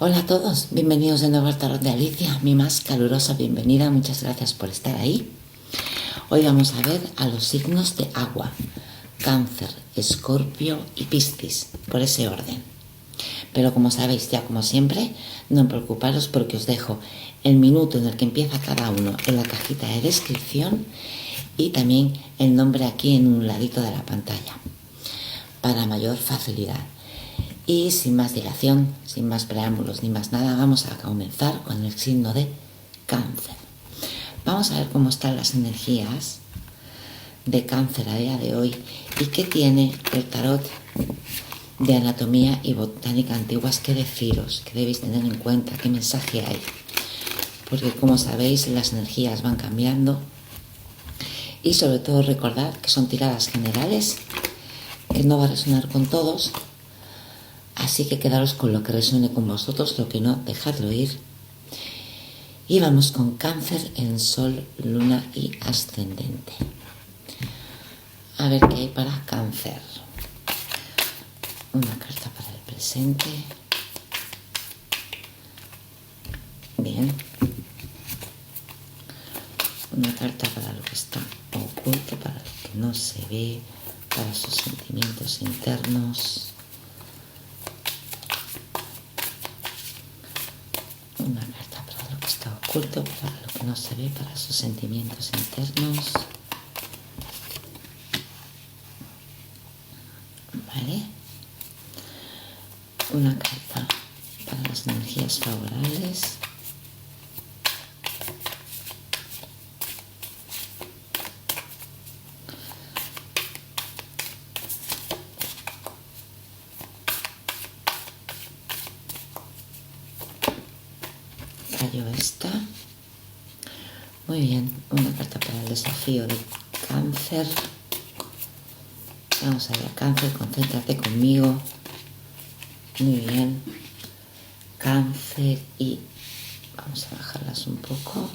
Hola a todos, bienvenidos de nuevo al Tarot de Alicia, mi más calurosa bienvenida, muchas gracias por estar ahí. Hoy vamos a ver a los signos de agua, Cáncer, Escorpio y Piscis, por ese orden. Pero como sabéis ya como siempre, no preocuparos porque os dejo el minuto en el que empieza cada uno en la cajita de descripción y también el nombre aquí en un ladito de la pantalla, para mayor facilidad. Y sin más dilación, sin más preámbulos ni más nada, vamos a comenzar con el signo de Cáncer. Vamos a ver cómo están las energías de Cáncer a día de hoy y qué tiene el tarot de anatomía y botánica antiguas que deciros, que debéis tener en cuenta, qué mensaje hay. Porque como sabéis, las energías van cambiando y sobre todo recordad que son tiradas generales, que no va a resonar con todos. Así que quedaros con lo que resuene con vosotros, lo que no, dejadlo ir. Y vamos con Cáncer en Sol, Luna y Ascendente. A ver qué hay para Cáncer. Una carta para el presente. Bien. Una carta para lo que está oculto, para lo que no se ve, para sus sentimientos internos. Una carta para lo que está oculto, para lo que no se ve, para sus sentimientos internos. ¿Vale? Una carta para las energías favorables. Cayó esta. Muy bien, una carta para el desafío de Cáncer. Vamos a ver, Cáncer, concéntrate conmigo. Muy bien. Cáncer y vamos a bajarlas un poco.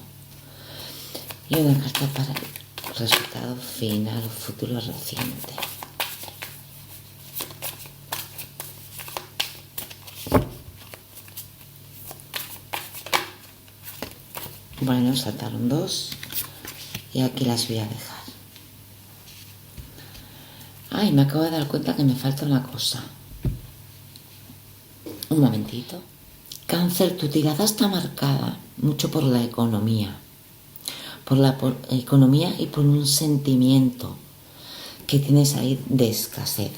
Y una carta para el resultado final o futuro reciente. Bueno, saltaron dos y aquí las voy a dejar. Ay, me acabo de dar cuenta que me falta una cosa. Un momentito. Cáncer, tu tirada está marcada mucho por la economía. Por la economía y por un sentimiento que tienes ahí de escasez.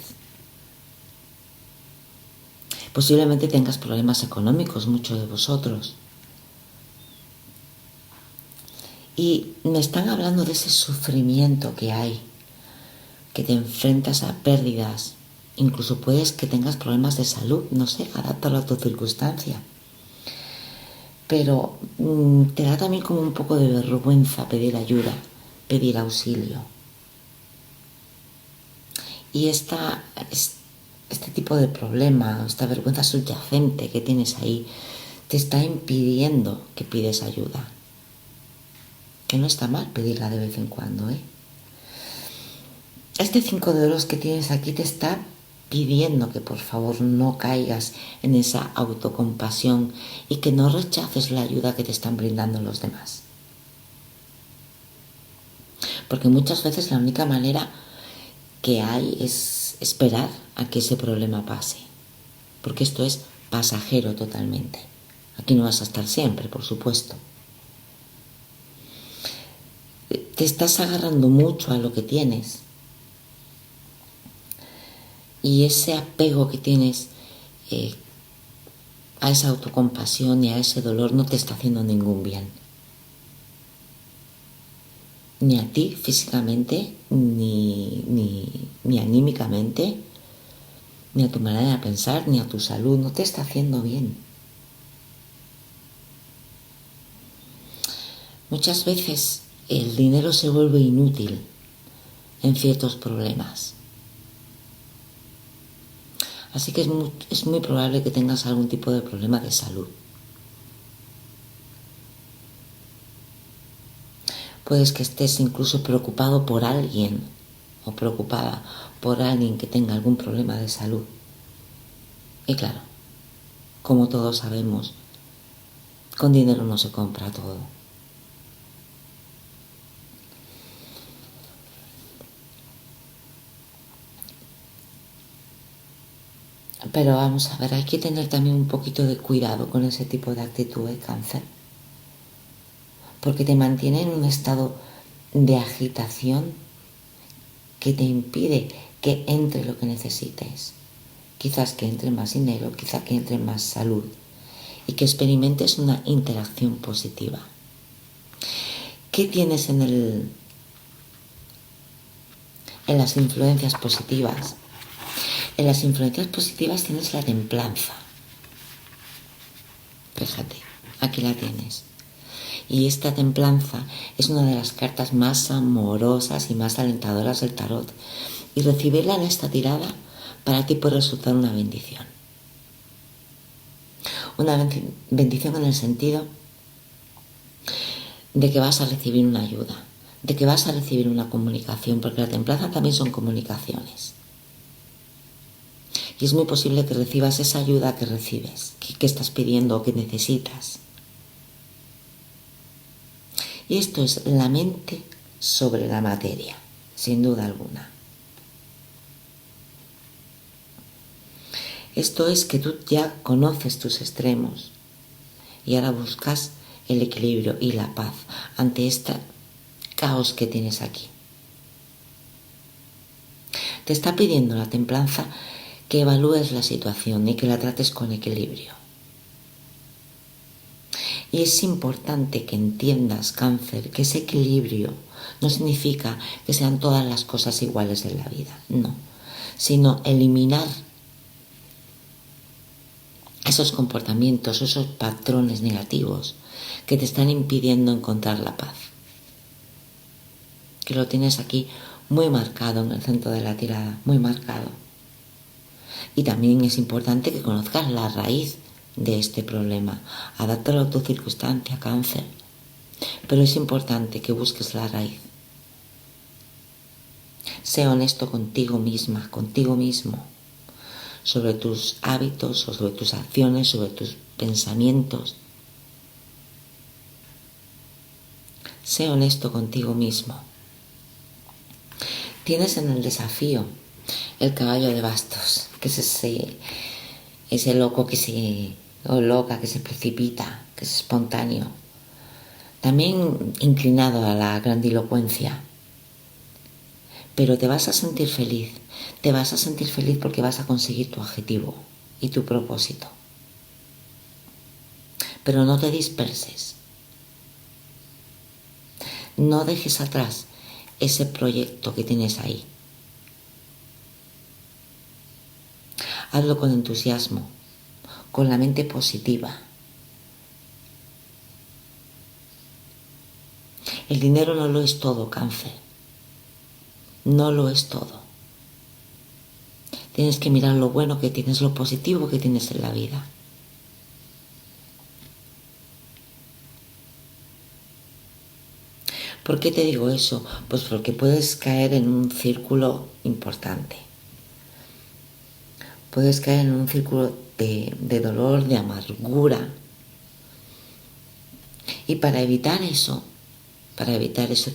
Posiblemente tengas problemas económicos, muchos de vosotros. Y me están hablando de ese sufrimiento que hay, que te enfrentas a pérdidas, incluso puedes que tengas problemas de salud, no sé, adáptalo a tu circunstancia. Pero te da también como un poco de vergüenza pedir ayuda, pedir auxilio. Y este tipo de problema, esta vergüenza subyacente que tienes ahí, te está impidiendo que pides ayuda. Que no está mal pedirla de vez en cuando, ¿eh? Este 5 de oros que tienes aquí te está pidiendo que por favor no caigas en esa autocompasión y que no rechaces la ayuda que te están brindando los demás. Porque muchas veces la única manera que hay es esperar a que ese problema pase. Porque esto es pasajero totalmente. Aquí no vas a estar siempre, por supuesto. Te estás agarrando mucho a lo que tienes. Y ese apego que tienes a esa autocompasión y a ese dolor no te está haciendo ningún bien. Ni a ti físicamente, ni anímicamente, ni a tu manera de pensar, ni a tu salud. No te está haciendo bien. Muchas veces el dinero se vuelve inútil en ciertos problemas. Así que es muy probable que tengas algún tipo de problema de salud. Puedes que estés incluso preocupado por alguien o preocupada por alguien que tenga algún problema de salud. Y claro, como todos sabemos, con dinero no se compra todo. Pero vamos a ver, hay que tener también un poquito de cuidado con ese tipo de actitud de Cáncer, porque te mantiene en un estado de agitación que te impide que entre lo que necesites. Quizás que entre más dinero, quizás que entre más salud y que experimentes una interacción positiva. ¿Qué tienes en las influencias positivas? En las influencias positivas tienes la templanza. Fíjate, aquí la tienes. Y esta templanza es una de las cartas más amorosas y más alentadoras del tarot. Y recibirla en esta tirada para ti puede resultar una bendición. Una bendición en el sentido de que vas a recibir una ayuda, de que vas a recibir una comunicación, porque la templanza también son comunicaciones. Y es muy posible que recibas esa ayuda que recibes, que estás pidiendo o que necesitas. Y esto es la mente sobre la materia, sin duda alguna. Esto es que tú ya conoces tus extremos y ahora buscas el equilibrio y la paz ante este caos que tienes aquí. Te está pidiendo la templanza que evalúes la situación y que la trates con equilibrio. Y es importante que entiendas, Cáncer, que ese equilibrio no significa que sean todas las cosas iguales en la vida, no, sino eliminar esos comportamientos, esos patrones negativos que te están impidiendo encontrar la paz. Que lo tienes aquí muy marcado en el centro de la tirada, muy marcado. Y también es importante que conozcas la raíz de este problema. Adáptalo a tu circunstancia, Cáncer. Pero es importante que busques la raíz. Sé honesto contigo misma, contigo mismo, sobre tus hábitos, sobre tus acciones, sobre tus pensamientos. Sé honesto contigo mismo. Tienes en el desafío el caballo de bastos, que es ese loco o loca que se precipita, que es espontáneo. También inclinado a la grandilocuencia. Pero te vas a sentir feliz porque vas a conseguir tu objetivo y tu propósito. Pero no te disperses. No dejes atrás ese proyecto que tienes ahí. Hazlo con entusiasmo, con la mente positiva. El dinero no lo es todo, Cáncer. No lo es todo. Tienes que mirar lo bueno que tienes, lo positivo que tienes en la vida. ¿Por qué te digo eso? Pues porque puedes caer en un círculo importante. Puedes caer en un círculo de dolor, de amargura. Y para evitar eso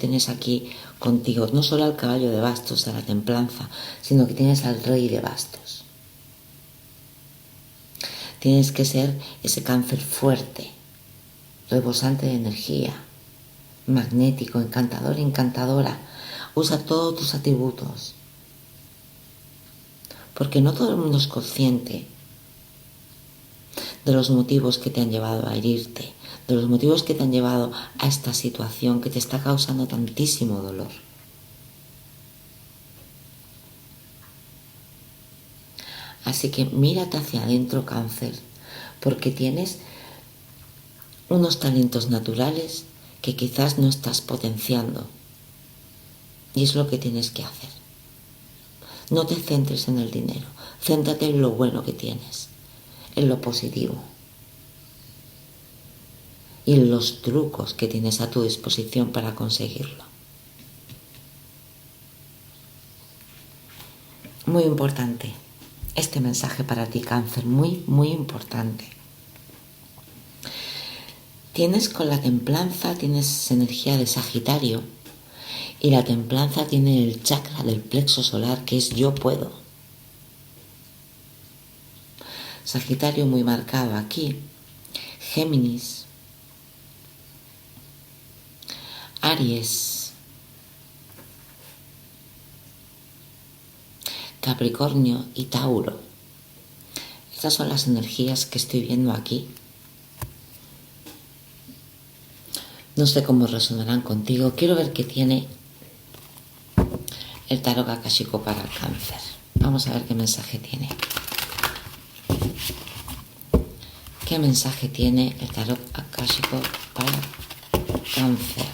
tienes aquí contigo no solo al caballo de bastos, a la templanza, sino que tienes al rey de bastos. Tienes que ser ese Cáncer fuerte, rebosante de energía, magnético, encantador, encantadora. Usa todos tus atributos. Porque no todo el mundo es consciente de los motivos que te han llevado a herirte, de los motivos que te han llevado a esta situación que te está causando tantísimo dolor. Así que mírate hacia adentro, Cáncer, porque tienes unos talentos naturales que quizás no estás potenciando. Y es lo que tienes que hacer. No te centres en el dinero, céntrate en lo bueno que tienes, en lo positivo y en los trucos que tienes a tu disposición para conseguirlo. Muy importante este mensaje para ti, Cáncer, muy, muy importante. Tienes con la templanza, tienes energía de Sagitario, y la templanza tiene el chakra del plexo solar, que es yo puedo. Sagitario muy marcado aquí. Géminis, Aries, Capricornio y Tauro. Estas son las energías que estoy viendo aquí. No sé cómo resonarán contigo. Quiero ver qué tiene el tarot akáshico para el Cáncer. Vamos a ver qué mensaje tiene. ¿Qué mensaje tiene el tarot akáshico para Cáncer?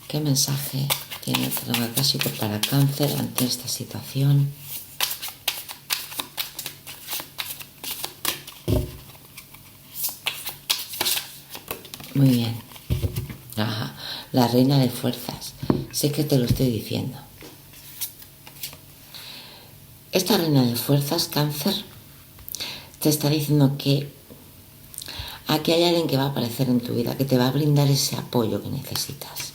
¿Qué mensaje tiene el tarot akáshico para Cáncer ante esta situación? Muy bien. Ajá. La reina de fuerzas. Sé que te lo estoy diciendo. Esta reina de fuerzas, Cáncer, te está diciendo que aquí hay alguien que va a aparecer en tu vida, que te va a brindar ese apoyo que necesitas.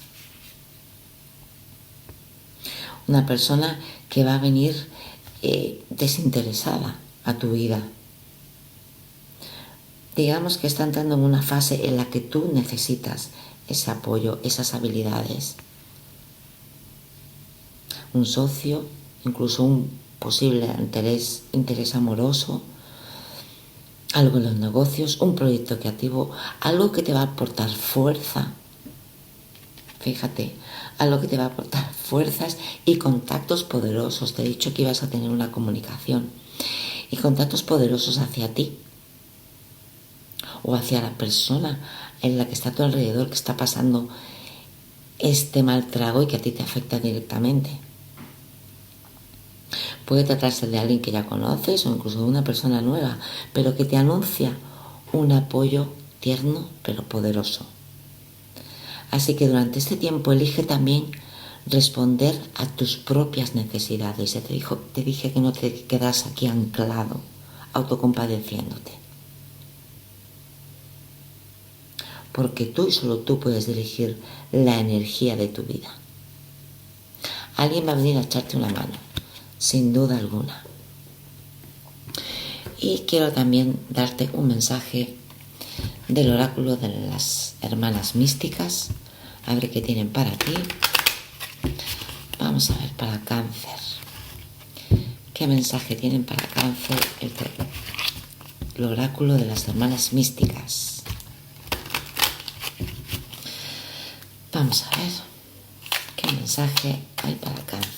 Una persona que va a venir desinteresada a tu vida. Digamos que está entrando en una fase en la que tú necesitas ese apoyo, esas habilidades. Un socio, incluso un posible interés amoroso, algo en los negocios, un proyecto creativo, algo que te va a aportar fuerza. Fíjate, algo que te va a aportar fuerzas y contactos poderosos. Te he dicho que ibas a tener una comunicación y contactos poderosos hacia ti o hacia la persona en la que está a tu alrededor, que está pasando este mal trago y que a ti te afecta directamente. Puede tratarse de alguien que ya conoces o incluso de una persona nueva, pero que te anuncia un apoyo tierno pero poderoso. Así que durante este tiempo elige también responder a tus propias necesidades. Ya te dije que no te quedas aquí anclado, autocompadeciéndote. Porque tú y solo tú puedes dirigir la energía de tu vida. Alguien va a venir a echarte una mano, sin duda alguna. Y quiero también darte un mensaje del oráculo de las hermanas místicas. A ver qué tienen para ti. Vamos a ver para Cáncer. ¿Qué mensaje tienen para Cáncer el oráculo de las hermanas místicas? Vamos a ver qué mensaje hay para Cáncer.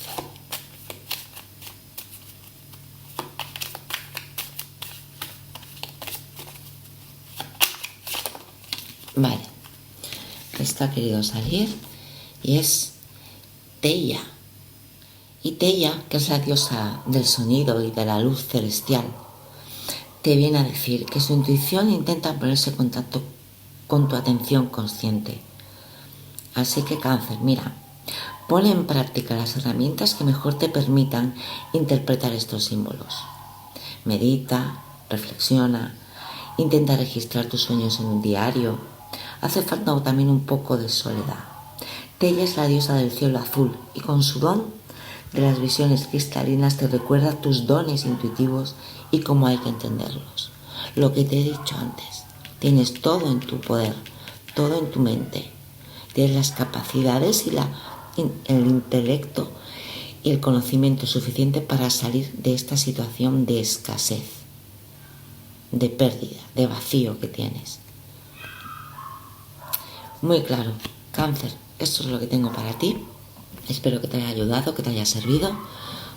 Vale, esto ha querido salir y es Teia. Y Teia, que es la diosa del sonido y de la luz celestial, te viene a decir que su intuición intenta ponerse en contacto con tu atención consciente. Así que Cáncer, mira, pon en práctica las herramientas que mejor te permitan interpretar estos símbolos. Medita, reflexiona, intenta registrar tus sueños en un diario. Hace falta también un poco de soledad. Teia es la diosa del cielo azul y con su don de las visiones cristalinas te recuerda tus dones intuitivos y cómo hay que entenderlos. Lo que te he dicho antes, tienes todo en tu poder, todo en tu mente. Tienes las capacidades y el intelecto y el conocimiento suficiente para salir de esta situación de escasez, de pérdida, de vacío que tienes. Muy claro, Cáncer, esto es lo que tengo para ti. Espero que te haya ayudado, que te haya servido.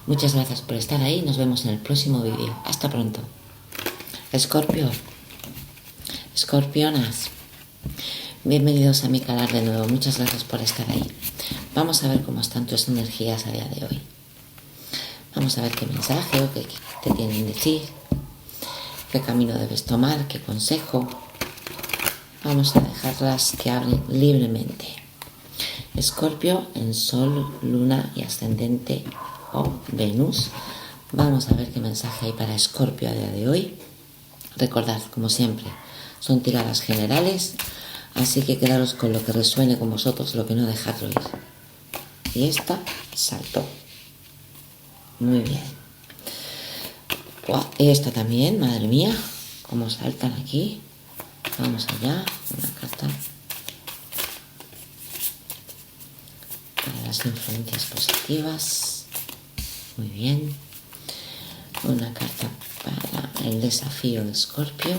Muchas gracias por estar ahí. Nos vemos en el próximo vídeo. Hasta pronto. Escorpio, escorpionas, bienvenidos a mi canal de nuevo. Muchas gracias por estar ahí. Vamos a ver cómo están tus energías a día de hoy. Vamos a ver qué mensaje o qué te tienen que decir, qué camino debes tomar, qué consejo. Vamos a dejarlas que hablen libremente. Escorpio en Sol, Luna y Ascendente o Venus. Vamos a ver qué mensaje hay para Escorpio a día de hoy. Recordad, como siempre, son tiradas generales, así que quedaros con lo que resuene con vosotros, lo que no dejadlo ir. Y esta saltó. Muy bien. Wow, esta también, madre mía, cómo saltan aquí. Vamos allá, una carta para las influencias positivas. Muy bien. Una carta para el desafío de Escorpio.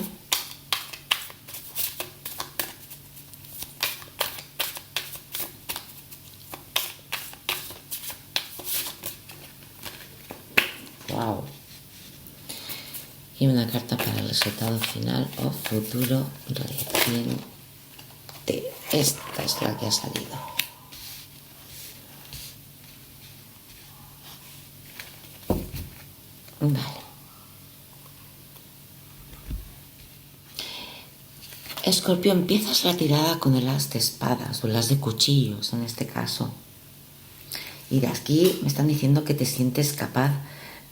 Wow. Y una carta para el resultado final o futuro reciente. Esta es la que ha salido. Vale. Escorpio, empiezas la tirada con el as de espadas o el as de cuchillos en este caso. Y de aquí me están diciendo que te sientes capaz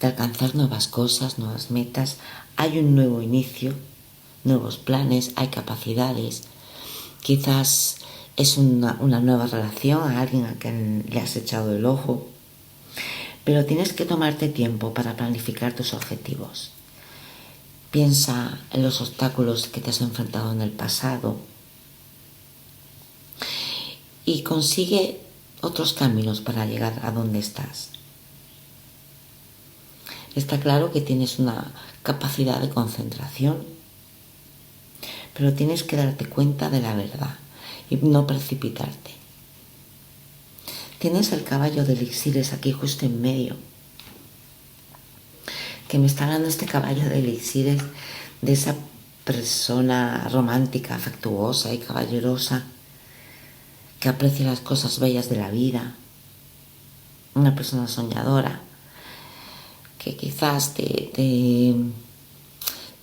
de alcanzar nuevas cosas, nuevas metas. Hay un nuevo inicio, nuevos planes, hay capacidades. Quizás es una nueva relación, a alguien a quien le has echado el ojo. Pero tienes que tomarte tiempo para planificar tus objetivos. Piensa en los obstáculos que te has enfrentado en el pasado y consigue otros caminos para llegar a donde estás. Está claro que tienes una capacidad de concentración, pero tienes que darte cuenta de la verdad y no precipitarte. Tienes el caballo de elixires aquí justo en medio, que me está dando este caballo de elixires de esa persona romántica, afectuosa y caballerosa que aprecia las cosas bellas de la vida, una persona soñadora, que quizás te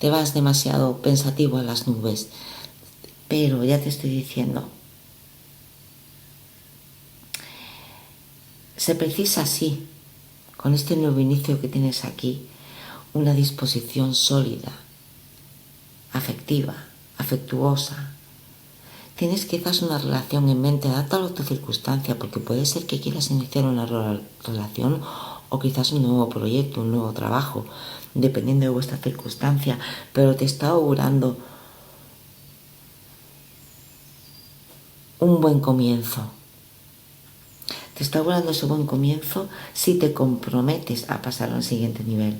vas demasiado pensativo a las nubes, pero ya te estoy diciendo, se precisa así, con este nuevo inicio que tienes aquí, una disposición sólida, afectiva, afectuosa. Tienes quizás una relación en mente, adaptalo a tu circunstancia, porque puede ser que quieras iniciar una relación o quizás un nuevo proyecto, un nuevo trabajo, dependiendo de vuestra circunstancia, pero te está augurando un buen comienzo. Te está augurando ese buen comienzo si te comprometes a pasar al siguiente nivel.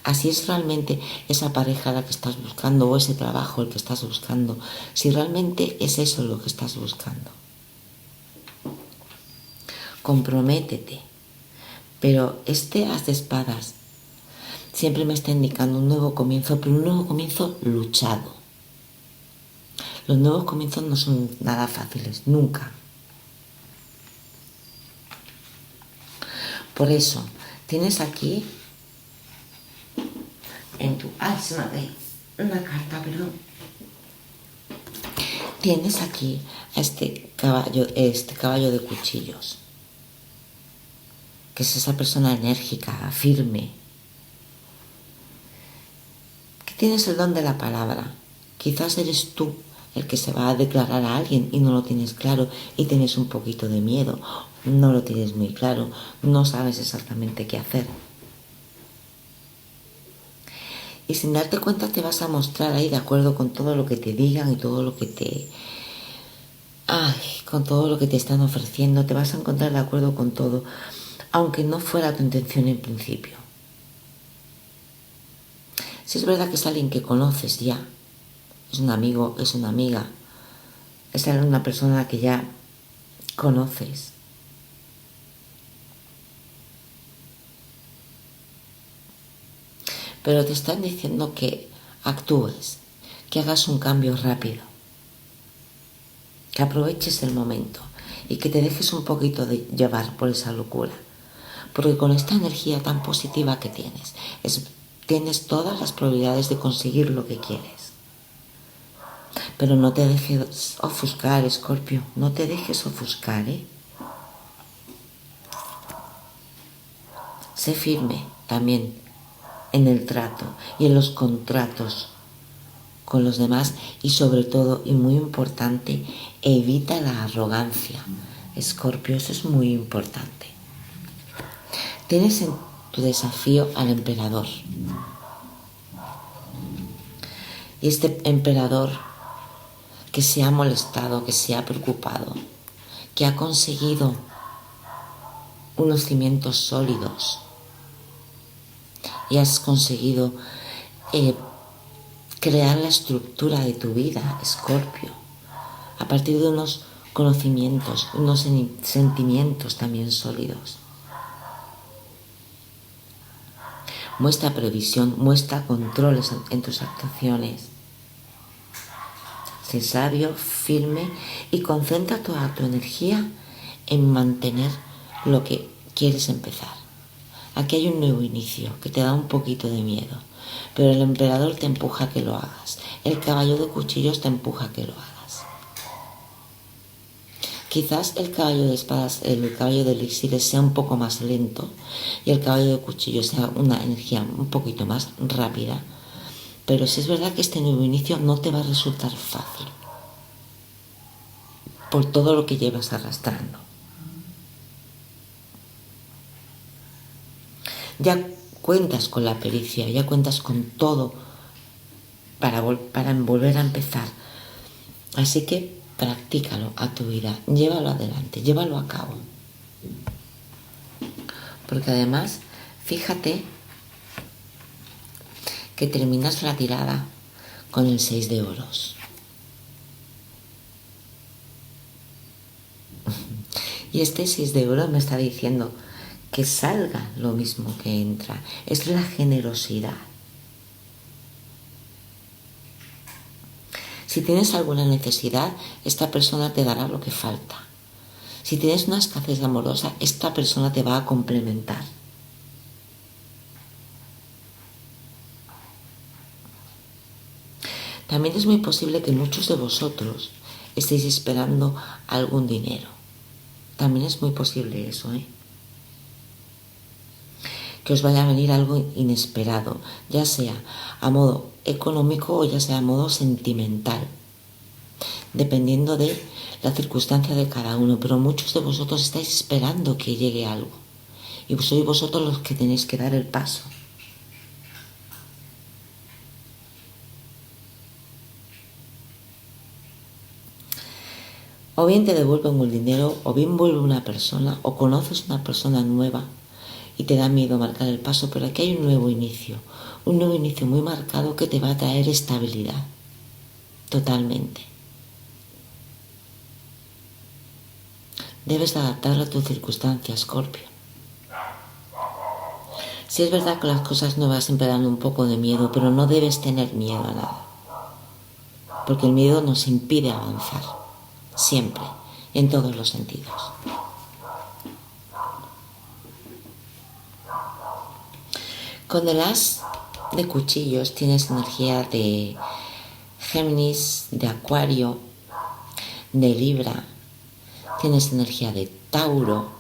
Así es realmente esa pareja la que estás buscando o ese trabajo el que estás buscando, si realmente es eso lo que estás buscando. Comprométete. Pero este as de espadas siempre me está indicando un nuevo comienzo, pero un nuevo comienzo luchado. Los nuevos comienzos no son nada fáciles, nunca. Por eso, tienes aquí en tu una carta, perdón. Tienes aquí a este caballo de cuchillos, que es esa persona enérgica, firme, que tienes el don de la palabra. Quizás eres tú el que se va a declarar a alguien y no lo tienes claro y tienes un poquito de miedo, no lo tienes muy claro, no sabes exactamente qué hacer. Y sin darte cuenta te vas a mostrar ahí de acuerdo con todo lo que te digan y todo lo que con todo lo que te están ofreciendo, te vas a encontrar de acuerdo con todo, aunque no fuera tu intención en principio. Si es verdad que es alguien que conoces ya, es un amigo, es una amiga, es una persona que ya conoces. Pero te están diciendo que actúes, que hagas un cambio rápido, que aproveches el momento y que te dejes un poquito de llevar por esa locura. Porque con esta energía tan positiva que tienes todas las probabilidades de conseguir lo que quieres. Pero no te dejes ofuscar, Escorpio, no te dejes ofuscar, ¿eh? Sé firme también en el trato y en los contratos con los demás y sobre todo, y muy importante, evita la arrogancia. Escorpio, eso es muy importante. Tienes en tu desafío al emperador. Y este emperador que se ha molestado, que se ha preocupado, que ha conseguido unos cimientos sólidos y has conseguido crear la estructura de tu vida, Escorpio, a partir de unos conocimientos, unos sentimientos también sólidos. Muestra previsión, muestra controles en tus actuaciones. Sé sabio, firme y concentra toda tu energía en mantener lo que quieres empezar. Aquí hay un nuevo inicio que te da un poquito de miedo, pero el emperador te empuja a que lo hagas. El caballo de cuchillos te empuja a que lo hagas. Quizás el caballo de espadas, el caballo de elixires sea un poco más lento y el caballo de cuchillos sea una energía un poquito más rápida, pero sí es verdad que este nuevo inicio no te va a resultar fácil por todo lo que llevas arrastrando. Ya cuentas con la pericia, ya cuentas con todo para volver a empezar. Así que practícalo a tu vida, llévalo adelante, llévalo a cabo. Porque además, fíjate que terminas la tirada con el 6 de oros. Y este 6 de oros me está diciendo que salga lo mismo que entra. Es la generosidad. Si tienes alguna necesidad, esta persona te dará lo que falta. Si tienes una escasez amorosa, esta persona te va a complementar. También es muy posible que muchos de vosotros estéis esperando algún dinero. También es muy posible eso, ¿eh? Que os vaya a venir algo inesperado, ya sea a modo económico o ya sea a modo sentimental, dependiendo de la circunstancia de cada uno, pero muchos de vosotros estáis esperando que llegue algo y sois vosotros los que tenéis que dar el paso. O bien te devuelven el dinero, o bien vuelve una persona, o conoces una persona nueva y te da miedo marcar el paso, pero aquí hay un nuevo inicio muy marcado que te va a traer estabilidad, totalmente. Debes adaptarlo a tus circunstancias, Escorpio. Sí es verdad que las cosas nuevas siempre dan un poco de miedo, pero no debes tener miedo a nada, porque el miedo nos impide avanzar, siempre, en todos los sentidos. Con el as de cuchillos tienes energía de Géminis, de Acuario, de Libra, tienes energía de Tauro,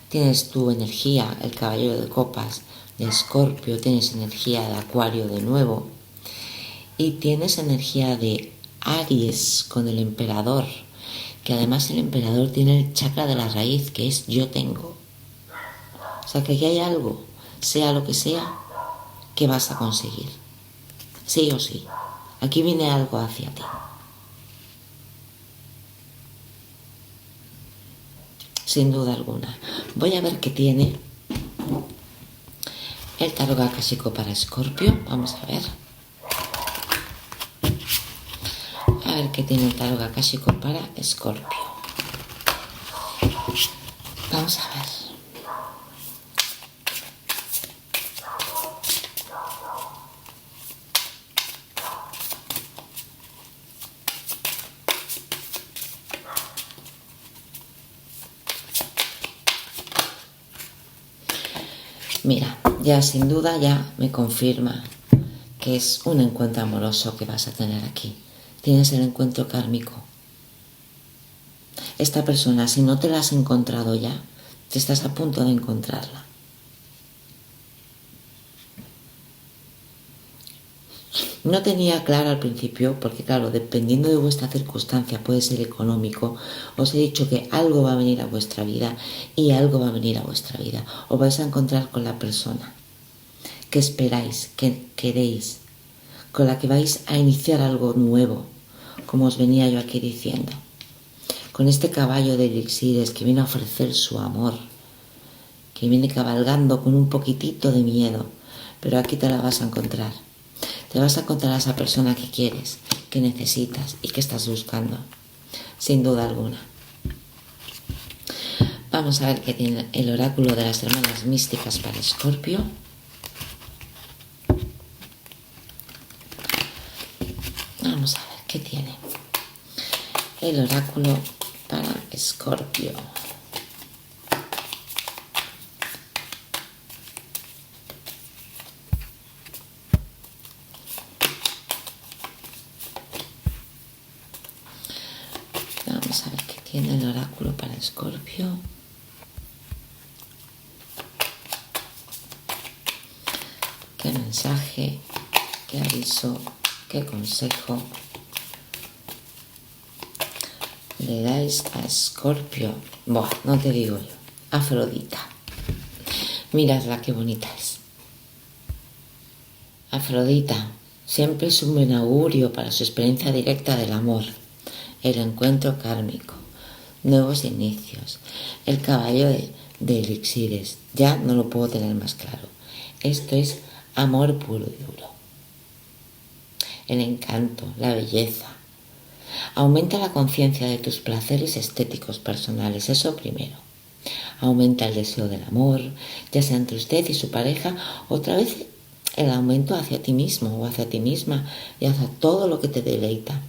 tienes tu energía, el caballero de copas, de Escorpio, tienes energía de Acuario de nuevo y tienes energía de Aries con el emperador, que además el emperador tiene el chakra de la raíz, que es yo tengo. O sea que aquí hay algo, sea lo que sea, que vas a conseguir. Sí o sí. Aquí viene algo hacia ti. Sin duda alguna. Voy a ver qué tiene el tarot akáshico para Escorpio. Vamos a ver. A ver qué tiene el tarot akáshico para Escorpio. Vamos a ver. Mira, ya sin duda ya me confirma que es un encuentro amoroso que vas a tener aquí. Tienes el encuentro kármico. Esta persona, si no te la has encontrado ya, te estás a punto de encontrarla. No tenía claro al principio, porque claro, dependiendo de vuestra circunstancia, puede ser económico. Os he dicho que algo va a venir a vuestra vida y algo va a venir a vuestra vida. Os vais a encontrar con la persona que esperáis, que queréis, con la que vais a iniciar algo nuevo, como os venía yo aquí diciendo. Con este caballo de elixires que viene a ofrecer su amor, que viene cabalgando con un poquitito de miedo, pero aquí te la vas a encontrar. Te vas a encontrar a esa persona que quieres, que necesitas y que estás buscando, sin duda alguna. Vamos a ver qué tiene el oráculo de las hermanas místicas para Escorpio. Vamos a ver qué tiene el oráculo para Escorpio. Vamos a ver qué tiene el oráculo para Escorpio. ¿Qué mensaje, qué aviso, qué consejo le dais a Escorpio? Buah, no te digo yo. Afrodita. Miradla qué bonita es. Afrodita siempre es un buen augurio para su experiencia directa del amor, el encuentro kármico, nuevos inicios, el caballo de elixires. Ya no lo puedo tener más claro. Esto es amor puro y duro. El encanto, la belleza. Aumenta la conciencia de tus placeres estéticos personales, eso primero. Aumenta el deseo del amor, ya sea entre usted y su pareja, otra vez el aumento hacia ti mismo o hacia ti misma y hacia todo lo que te deleita.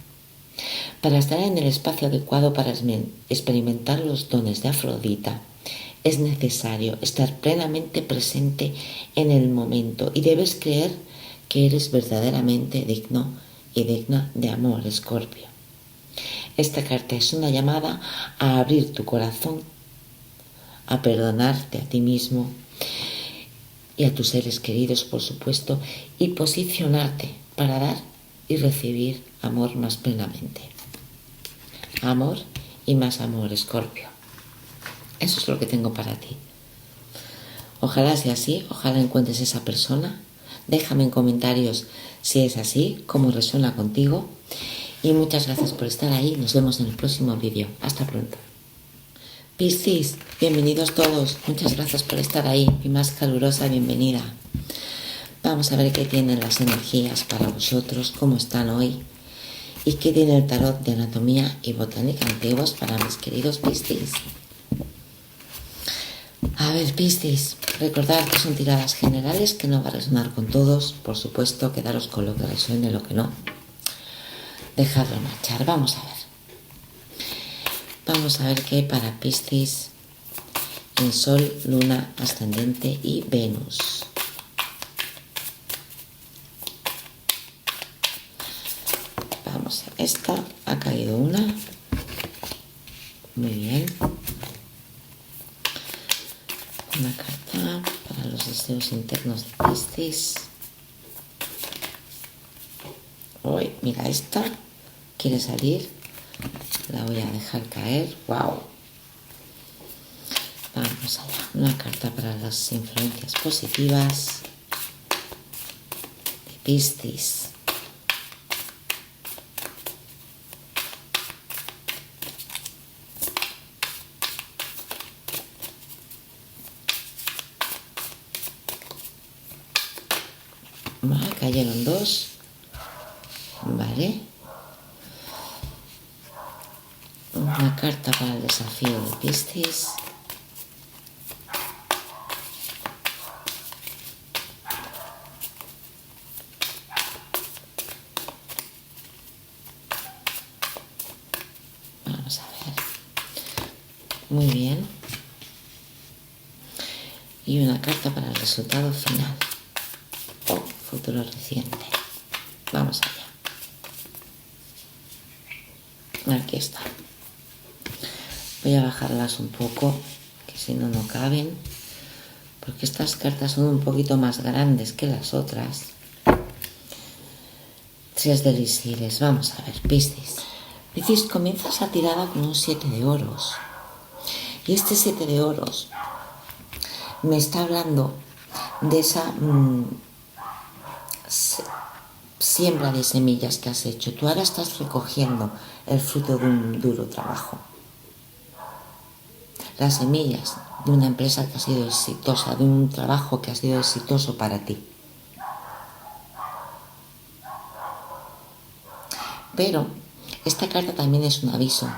Para estar en el espacio adecuado para experimentar los dones de Afrodita, es necesario estar plenamente presente en el momento y debes creer que eres verdaderamente digno y digna de amor, Escorpio. Esta carta es una llamada a abrir tu corazón, a perdonarte a ti mismo y a tus seres queridos, por supuesto, y posicionarte para dar y recibir amor más plenamente. Amor y más amor, Escorpio. Eso es lo que tengo para ti. Ojalá sea así, ojalá encuentres esa persona. Déjame en comentarios si es así, cómo resuena contigo. Y muchas gracias por estar ahí. Nos vemos en el próximo vídeo. Hasta pronto. Piscis, bienvenidos todos. Muchas gracias por estar ahí. Mi más calurosa bienvenida. Vamos a ver qué tienen las energías para vosotros, cómo están hoy. Y qué tiene el tarot de anatomía y botánica antiguos para mis queridos Piscis. A ver, Piscis, recordad que son tiradas generales, que no va a resonar con todos. Por supuesto, quedaros con lo que resuene y lo que no. Dejadlo marchar. Vamos a ver. Vamos a ver qué hay para Piscis en Sol, Luna, Ascendente y Venus. Vamos a ver. Esta ha caído una. Muy bien. Una carta para los deseos internos de Piscis. Uy, mira esta. Quiere salir. La voy a dejar caer. ¡Wow! Vamos allá. Una carta para las influencias positivas de Piscis. Cayeron dos. Vale. Una carta para el desafío de Piscis. Vamos a ver. Muy bien. Y una carta para el resultado final o futuro reciente. Vamos allá. Aquí está. Voy a bajarlas un poco, que si no, no caben. Porque estas cartas son un poquito más grandes que las otras. 3 de elixires. Vamos a ver, Piscis. Piscis, comienzas la tirada con un 7 de oros. Y este 7 de oros me está hablando de esa siembra de semillas que has hecho. Tú ahora estás recogiendo el fruto de un duro trabajo. Las semillas de una empresa que ha sido exitosa, de un trabajo que ha sido exitoso para ti. Pero esta carta también es un aviso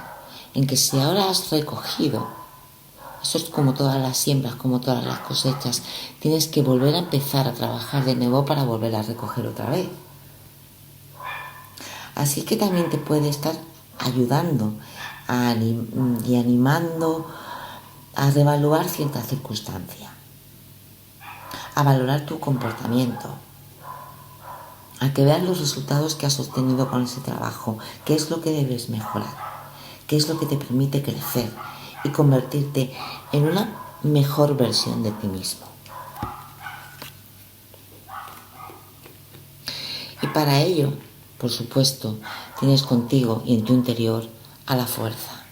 en que si ahora has recogido, eso es como todas las siembras, como todas las cosechas, tienes que volver a empezar a trabajar de nuevo para volver a recoger otra vez. Así que también te puede estar ayudando y animando a reevaluar cierta circunstancia, a valorar tu comportamiento, a que veas los resultados que has obtenido con ese trabajo, qué es lo que debes mejorar, qué es lo que te permite crecer y convertirte en una mejor versión de ti mismo. Y para ello, por supuesto, tienes contigo y en tu interior a la fuerza.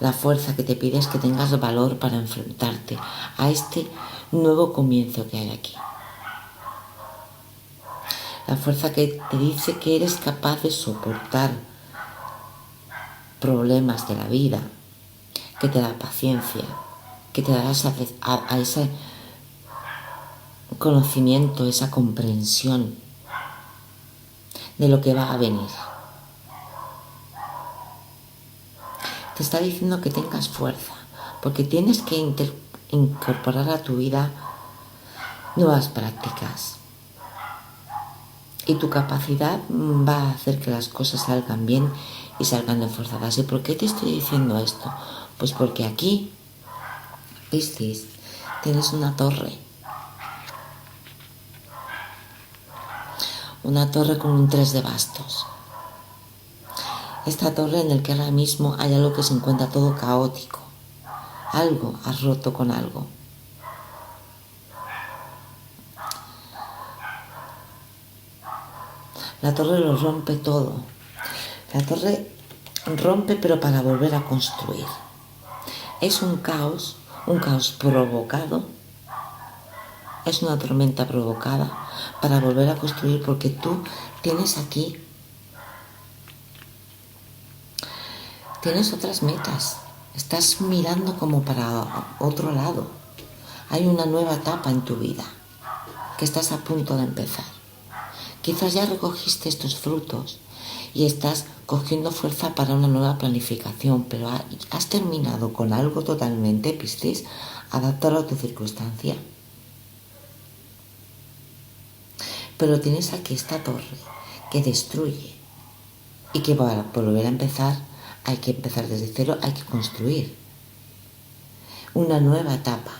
La fuerza que te pide es que tengas valor para enfrentarte a este nuevo comienzo que hay aquí. La fuerza que te dice que eres capaz de soportar problemas de la vida, que te da paciencia, que te da a ese conocimiento, esa comprensión de lo que va a venir. Te está diciendo que tengas fuerza, porque tienes que incorporar a tu vida nuevas prácticas. Y tu capacidad va a hacer que las cosas salgan bien y salgan reforzadas. ¿Y por qué te estoy diciendo esto? Pues porque aquí, Piscis, tienes una torre. Una torre con un 3 de bastos. Esta torre en la que ahora mismo hay algo que se encuentra todo caótico. Algo has roto con algo. La torre lo rompe todo. La torre rompe pero para volver a construir. Es un caos provocado. Es una tormenta provocada para volver a construir porque tú tienes otras metas. Estás mirando como para otro lado. Hay una nueva etapa en tu vida que estás a punto de empezar. Quizás ya recogiste estos frutos y estás cogiendo fuerza para una nueva planificación, pero has terminado con algo totalmente, Piscis, adaptado a tu circunstancia. Pero tienes aquí esta torre que destruye y que para volver a empezar hay que empezar desde cero, hay que construir una nueva etapa.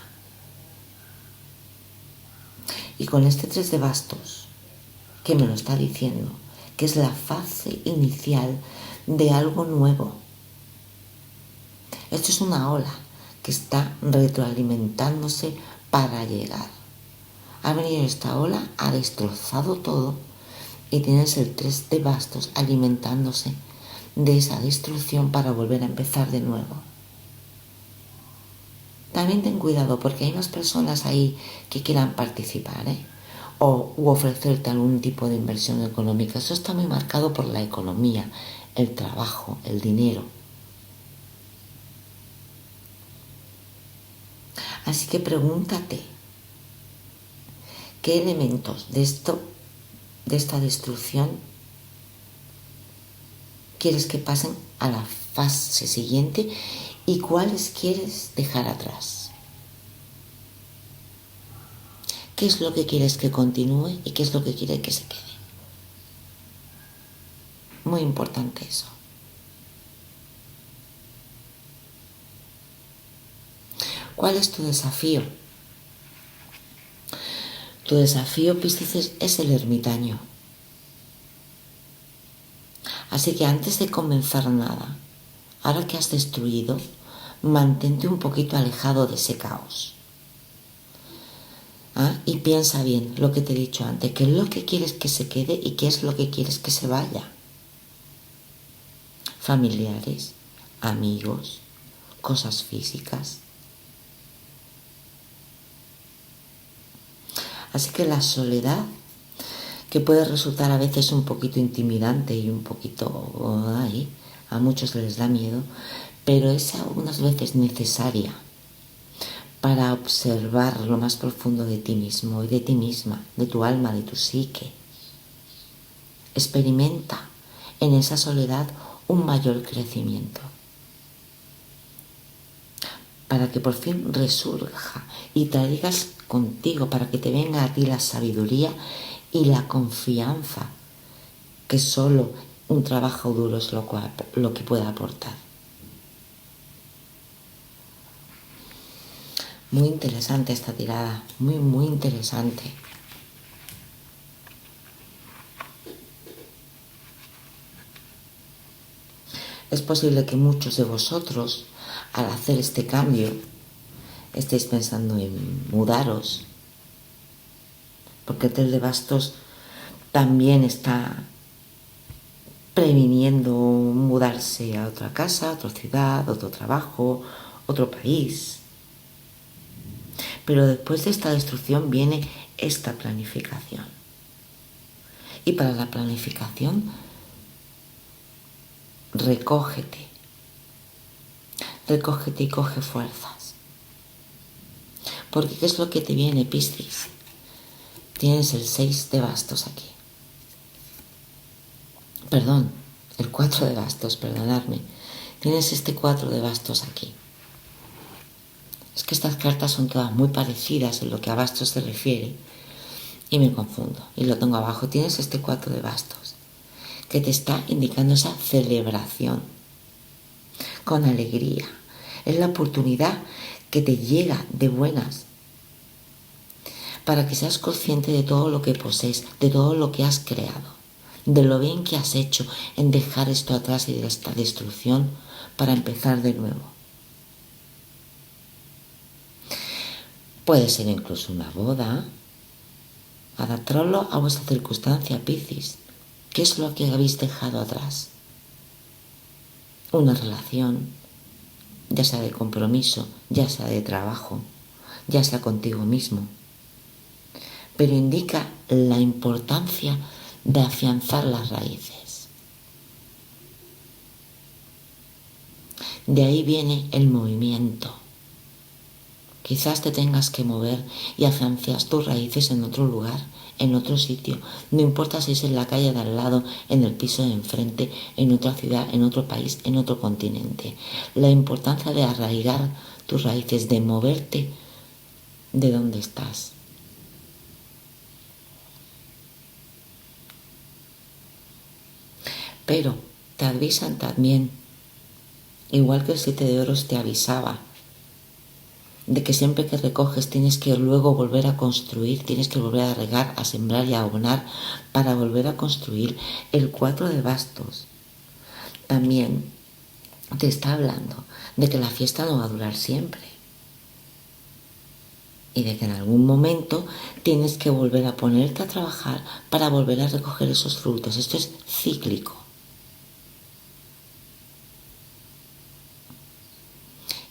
Y con este 3 de bastos, que me lo está diciendo, que es la fase inicial de algo nuevo. Esto es una ola que está retroalimentándose para llegar. Ha venido esta ola, ha destrozado todo y tienes el 3 de bastos alimentándose de esa destrucción para volver a empezar de nuevo. También ten cuidado porque hay unas personas ahí que quieran participar, u ofrecerte algún tipo de inversión económica. Eso está muy marcado por la economía, el trabajo, el dinero. Así que pregúntate, ¿qué elementos de esta destrucción quieres que pasen a la fase siguiente y cuáles quieres dejar atrás? ¿Qué es lo que quieres que continúe y qué es lo que quieres que se quede? Muy importante eso. ¿Cuál es tu desafío? Tu desafío, Piscis, es el ermitaño. Así que antes de comenzar nada, ahora que has destruido, mantente un poquito alejado de ese caos. Y piensa bien lo que te he dicho antes, qué es lo que quieres que se quede y qué es lo que quieres que se vaya. Familiares, amigos, cosas físicas. Así que la soledad, que puede resultar a veces un poquito intimidante y un poquito a muchos les da miedo, pero es algunas veces necesaria para observar lo más profundo de ti mismo y de ti misma, de tu alma, de tu psique. Experimenta en esa soledad un mayor crecimiento, para que por fin resurja y traigas contigo, para que te venga a ti la sabiduría y la confianza que solo un trabajo duro es lo que puede aportar. Muy interesante esta tirada, muy interesante. Es posible que muchos de vosotros, al hacer este cambio, estéis pensando en mudaros, porque el 3 de bastos también está previniendo mudarse a otra casa, a otra ciudad, otro trabajo, otro país. Pero después de esta destrucción viene esta planificación. Y para la planificación, recógete y coge fuerzas. Porque ¿qué es lo que te viene, Piscis? Tienes el 6 de bastos aquí. Perdón, el 4 de bastos, perdonadme. Tienes este 4 de bastos aquí. Es que estas cartas son todas muy parecidas en lo que a bastos se refiere y me confundo y lo tengo abajo. Tienes este 4 de bastos que te está indicando esa celebración con alegría. Es la oportunidad que te llega de buenas para que seas consciente de todo lo que posees, de todo lo que has creado, de lo bien que has hecho en dejar esto atrás y de esta destrucción para empezar de nuevo. Puede ser incluso una boda. Adaptarlo a vuestra circunstancia, Piscis. ¿Qué es lo que habéis dejado atrás? Una relación, ya sea de compromiso, ya sea de trabajo, ya sea contigo mismo. Pero indica la importancia de afianzar las raíces. De ahí viene el movimiento. Quizás te tengas que mover y afianzas tus raíces en otro lugar, en otro sitio. No importa si es en la calle de al lado, en el piso de enfrente, en otra ciudad, en otro país, en otro continente. La importancia de arraigar tus raíces, de moverte de donde estás. Pero te avisan también, igual que el 7 de oros te avisaba, de que siempre que recoges tienes que luego volver a construir, tienes que volver a regar, a sembrar y a abonar para volver a construir. El 4 de bastos también te está hablando de que la fiesta no va a durar siempre y de que en algún momento tienes que volver a ponerte a trabajar para volver a recoger esos frutos. Esto es cíclico.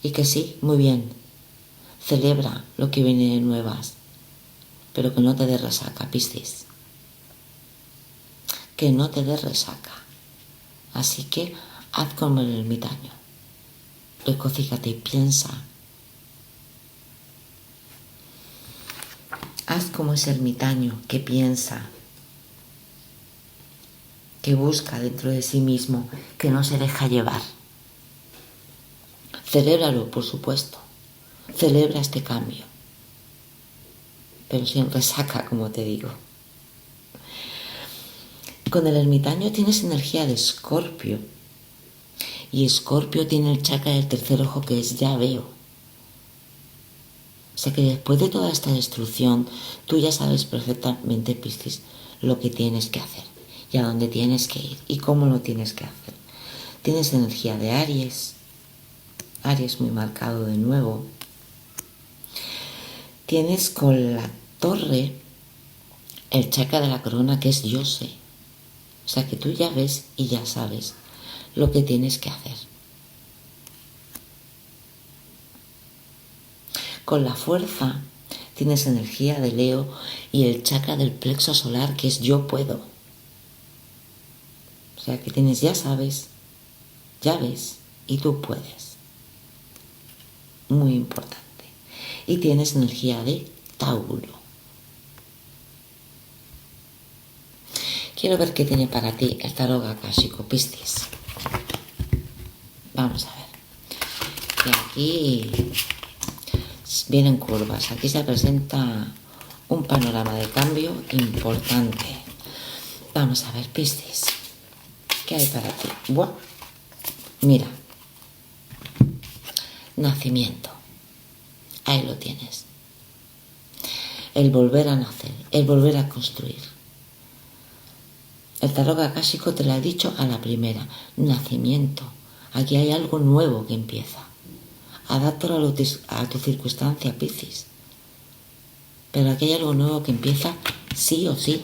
Y que sí, muy bien, celebra lo que viene de nuevas, pero que no te dé resaca, Piscis. Que no te dé resaca. Así que haz como el ermitaño. Recocíjate y piensa. Haz como ese ermitaño que piensa, que busca dentro de sí mismo, que no se deja llevar. Celébralo, por supuesto. Celebra este cambio. Pero sin resaca, como te digo. Con el ermitaño tienes energía de Escorpio. Y Escorpio tiene el chakra del tercer ojo, que es ya veo. sea que después de toda esta destrucción, tú ya sabes perfectamente, Piscis, lo que tienes que hacer y a dónde tienes que ir y cómo lo tienes que hacer. Tienes energía de Aries, Aries muy marcado de nuevo. Tienes con la torre el chakra de la corona, que es yo sé. O sea que tú ya ves y ya sabes lo que tienes que hacer. Con la fuerza tienes energía de Leo y el chakra del plexo solar, que es yo puedo. O sea que tienes ya sabes, ya ves y tú puedes. Muy importante. Y tienes energía de Tauro. Quiero ver qué tiene para ti el tarot akáshico, Piscis. Vamos a ver. Y aquí vienen curvas. Aquí se presenta un panorama de cambio importante. Vamos a ver, Piscis. ¿Qué hay para ti? Buah. Mira. Nacimiento. Ahí lo tienes. El volver a nacer, el volver a construir. El tarot akáshico te lo ha dicho a la primera. Nacimiento. Aquí hay algo nuevo que empieza. Adáptalo a tu circunstancia, Piscis. Pero aquí hay algo nuevo que empieza sí o sí.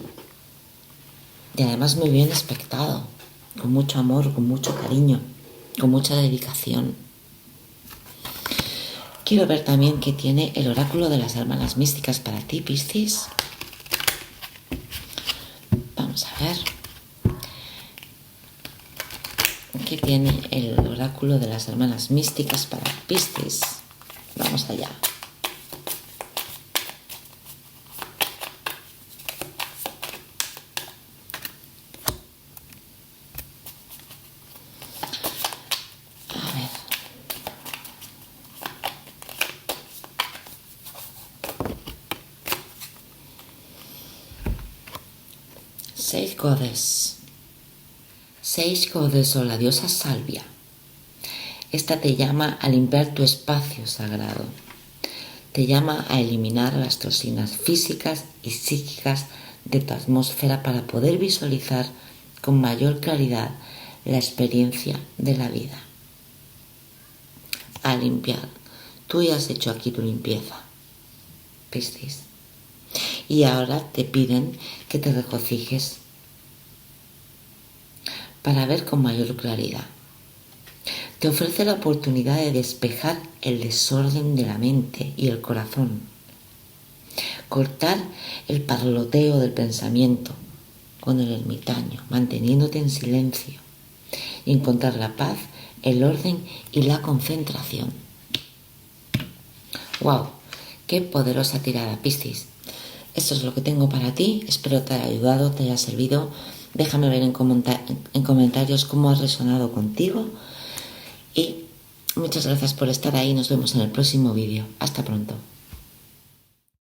Y además muy bien expectado. Con mucho amor, con mucho cariño, con mucha dedicación. Quiero ver también qué tiene el oráculo de las hermanas místicas para ti, Piscis. Vamos a ver. ¿Qué tiene el oráculo de las hermanas místicas para Piscis? Vamos allá. A ver. Seis Godes. Seis Godes o la diosa Salvia. Esta te llama a limpiar tu espacio sagrado. Te llama a eliminar las toxinas físicas y psíquicas de tu atmósfera para poder visualizar con mayor claridad la experiencia de la vida. A limpiar. Tú ya has hecho aquí tu limpieza, Piscis. Y ahora te piden que te regocijes para ver con mayor claridad. Te ofrece la oportunidad de despejar el desorden de la mente y el corazón. Cortar el parloteo del pensamiento con el ermitaño, manteniéndote en silencio. Y encontrar la paz, el orden y la concentración. ¡Wow! ¡Qué poderosa tirada, Piscis! Esto es lo que tengo para ti. Espero te haya ayudado, te haya servido. Déjame ver en comentarios cómo ha resonado contigo. Y muchas gracias por estar ahí. Nos vemos en el próximo vídeo. Hasta pronto.